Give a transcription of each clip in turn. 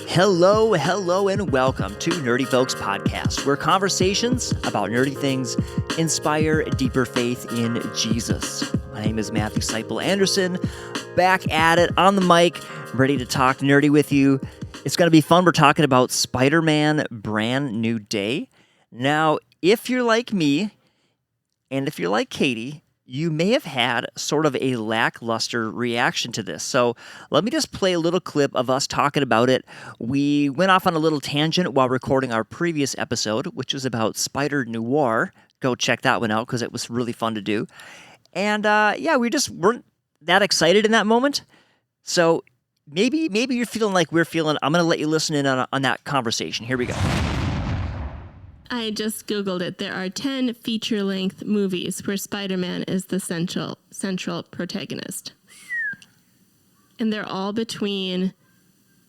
Hello, and welcome to Nerdy Folks Podcast, where conversations about nerdy things inspire deeper faith in Jesus. My name is Matthew Seipel Anderson, back at it on the mic, ready to talk nerdy with you. It's going to be fun. We're talking about Spider-Man Brand New Day. Now, if you're like me, and if you're like Katie, you may have had sort of a lackluster reaction to this. So let me just play a little clip of us talking about it. We went off on a little tangent while recording our previous episode, which was about Spider Noir. Go check that one out because it was really fun to do. And we just weren't that excited in that moment. So maybe you're feeling like we're feeling. I'm going to let you listen in on that conversation. Here we go. I just Googled it. There are 10 feature-length movies where Spider-Man is the central protagonist. And they're all between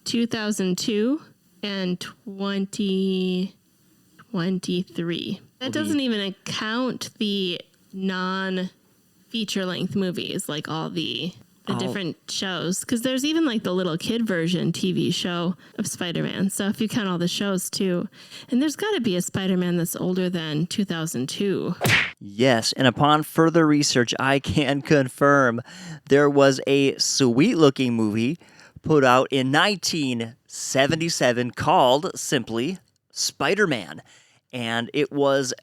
2002 and 2023. That doesn't even account the non-feature-length movies, like all the different shows. Because there's even like the little kid version TV show of Spider-Man. So if you count all the shows too. And there's got to be a Spider-Man that's older than 2002. Yes, and upon further research, I can confirm there was a sweet-looking movie put out in 1977 called simply Spider-Man. And it was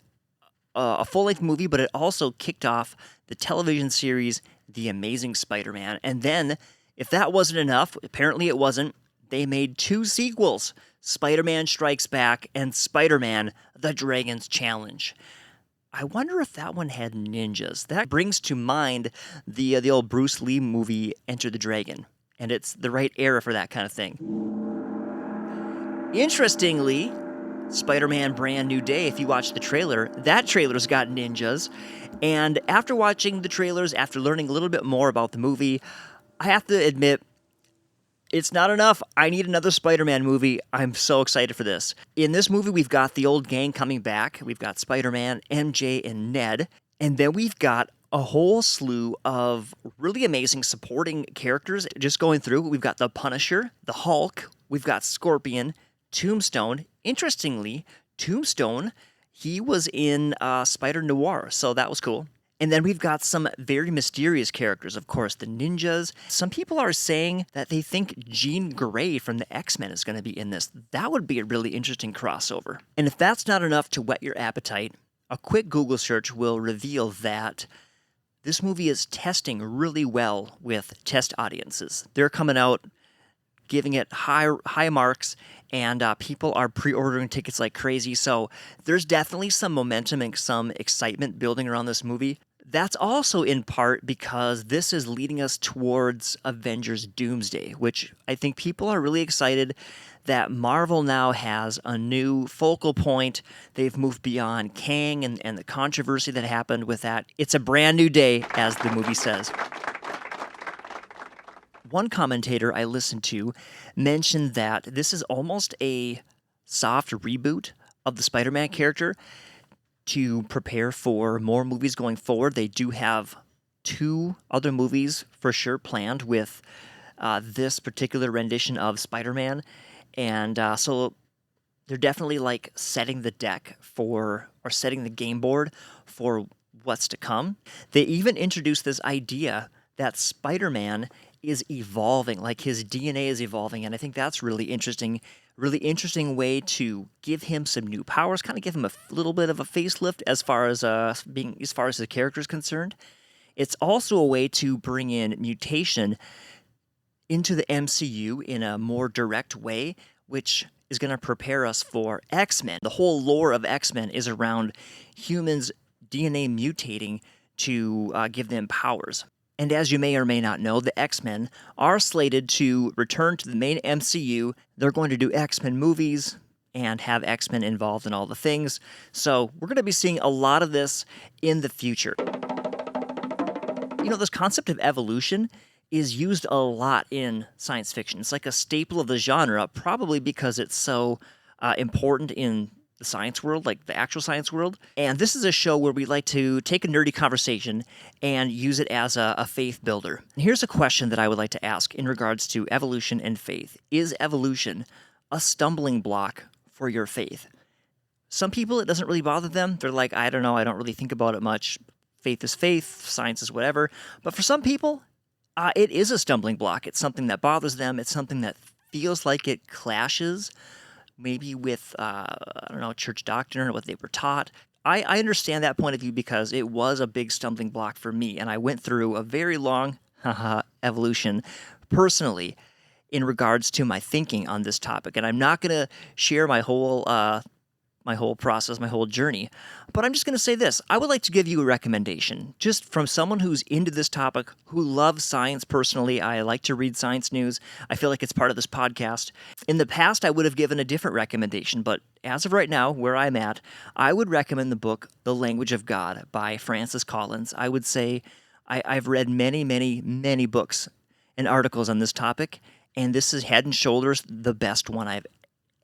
a full-length movie, but it also kicked off the television series The Amazing Spider-Man. And then, if that wasn't enough, apparently it wasn't, they made 2 sequels, Spider-Man Strikes Back and Spider-Man The Dragon's Challenge. I wonder if that one had ninjas. That brings to mind the old Bruce Lee movie Enter the Dragon, and it's the right era for that kind of thing. Interestingly, Spider-Man Brand New Day, if you watch the trailer, that trailer's got ninjas. And after watching the trailers, after learning a little bit more about the movie, I have to admit, it's not enough. I need another Spider-Man movie. I'm so excited for this. In this movie, we've got the old gang coming back. We've got Spider-Man, MJ, and Ned. And then we've got a whole slew of really amazing supporting characters just going through. We've got the Punisher, the Hulk, we've got Scorpion, Tombstone. Interestingly, Tombstone, he was in Spider Noir, so that was cool. And then we've got some very mysterious characters, of course, the ninjas. Some people are saying that they think Jean Grey from the X-Men is going to be in this. That would be a really interesting crossover. And if that's not enough to whet your appetite, a quick Google search will reveal that this movie is testing really well with test audiences. They're coming out giving it high marks, and people are pre-ordering tickets like crazy. So there's definitely some momentum and some excitement building around this movie. That's also in part because this is leading us towards Avengers Doomsday, which I think people are really excited that Marvel now has a new focal point. They've moved beyond Kang and the controversy that happened with that. It's a brand new day, as the movie says. One commentator I listened to mentioned that this is almost a soft reboot of the Spider-Man character to prepare for more movies going forward. They do have 2 other movies for sure planned with this particular rendition of Spider-Man. And so they're definitely like setting the deck for, or setting the game board for what's to come. They even introduced this idea that Spider-Man is evolving, like his DNA is evolving, and I think that's really interesting way to give him some new powers, kind of give him a little bit of a facelift as far as his character is concerned. It's also a way to bring in mutation into the MCU in a more direct way, which is going to prepare us for X-Men. The whole lore of X-Men is around humans' DNA mutating to give them powers. And as you may or may not know, the X-Men are slated to return to the main MCU. They're going to do X-Men movies and have X-Men involved in all the things. So we're going to be seeing a lot of this in the future. You know, this concept of evolution is used a lot in science fiction. It's like a staple of the genre, probably because it's so important in the science world, like the actual science world. And this is a show where we like to take a nerdy conversation and use it as a faith builder. And here's a question that I would like to ask in regards to evolution and faith. Is evolution a stumbling block for your faith? Some people, it doesn't really bother them. They're like, I don't know, I don't really think about it much. Faith is faith, science is whatever. But for some people, it is a stumbling block. It's something that bothers them. It's something that feels like it clashes maybe with, church doctrine or what they were taught. I understand that point of view because it was a big stumbling block for me, and I went through a very long evolution personally in regards to my thinking on this topic. And I'm not going to share my whole process, my whole journey. But I'm just going to say this. I would like to give you a recommendation, just from someone who's into this topic, who loves science personally. I like to read science news. I feel like it's part of this podcast. In the past, I would have given a different recommendation, but as of right now, where I'm at, I would recommend the book The Language of God by Francis Collins. I would say I've read many, many, many books and articles on this topic, and this is head and shoulders the best one I've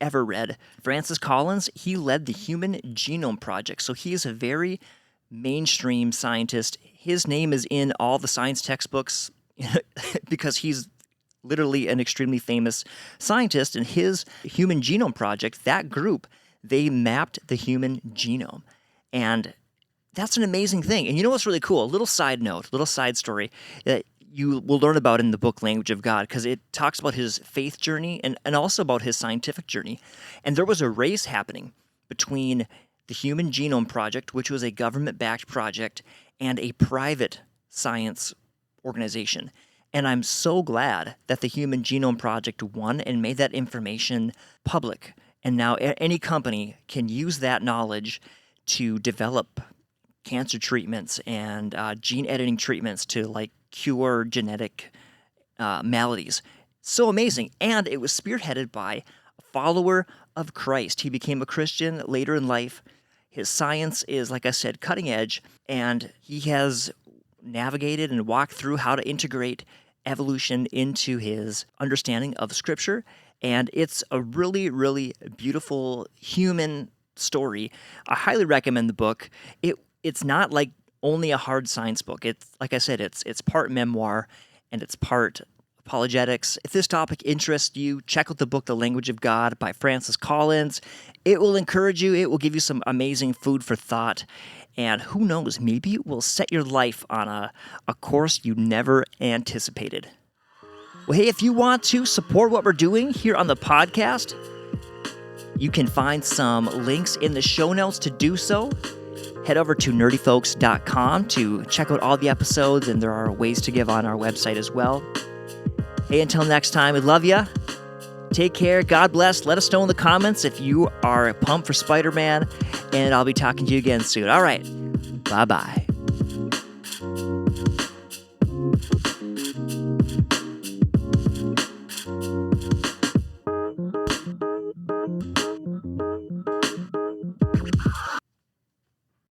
ever read. Francis Collins, he led the Human Genome Project, so he is a very mainstream scientist. His name is in all the science textbooks because he's literally an extremely famous scientist. And his Human Genome Project, that group, they mapped the human genome. And that's an amazing thing. And you know what's really cool? A little side note, little side story that you will learn about in the book Language of God, because it talks about his faith journey and also about his scientific journey. And there was a race happening between the Human Genome Project, which was a government-backed project, and a private science organization. And I'm so glad that the Human Genome Project won and made that information public. And now any company can use that knowledge to develop cancer treatments and gene editing treatments to cure genetic maladies. So amazing. And it was spearheaded by a follower of Christ. He became a Christian later in life. His science is, like I said, cutting edge, and he has navigated and walked through how to integrate evolution into his understanding of Scripture. And it's a really, really beautiful human story. I highly recommend the book. It's not like only a hard science book. It's, like I said, it's part memoir and it's part apologetics. If this topic interests you, check out the book The Language of God by Francis Collins. It will encourage you. It will give you some amazing food for thought. And who knows, maybe it will set your life on a course you never anticipated. Well, hey, if you want to support what we're doing here on the podcast, you can find some links in the show notes to do so. Head over to nerdyfolks.com to check out all the episodes, and there are ways to give on our website as well. Hey, until next time, we love ya. Take care. God bless. Let us know in the comments if you are pumped for Spider-Man, and I'll be talking to you again soon. All right. Bye-bye.